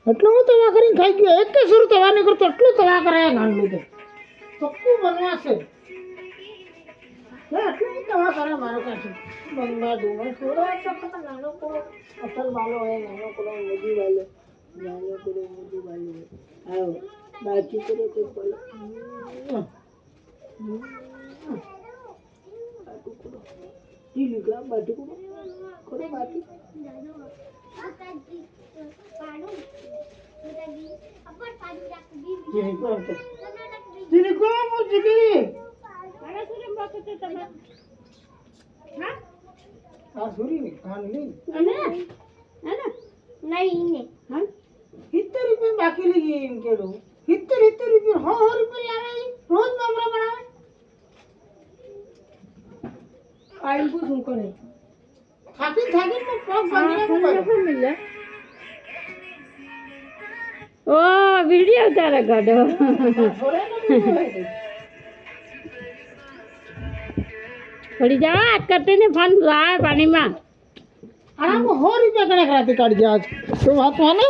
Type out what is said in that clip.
એટલું હું તવા કરીને ખાઈ ગયો. એક કે સુર તવા નહીં કરતો એટલું તવા કરાયા ગાંડલું તો ચોખ્ખું બનવાશે. એટલું તવા કરે મારો કાશે બંગા દૂર થોડો નાનો કોળો અસલ વાલો હોય નાનો કોળો મોદી વાલો નાનો કોળો મોદી વાલો આવો બાકી કરે તો બોલો બાટુ કોળો જી લીગલા બાટુ કોળો કોળો બાકી Jadi kamu jadi. Mana sudah baca teman? Hah? Suri ni, kan ni. Mana? Mana? Naik ini. Hah? Hittar rupiah baki lagi इनके लोग. Hittar rupiah, हो रुपये लावे. रोज नंबर बनावे. आइल को सुन करे. खाती में पॉप बंद करके मिल जाए. ओ वीडियो उतारा काढो पड़ी जाओ आज करते ने फोन लाए पानी में आराम हो रुपया कने कराती काट गया आज तो बात है ना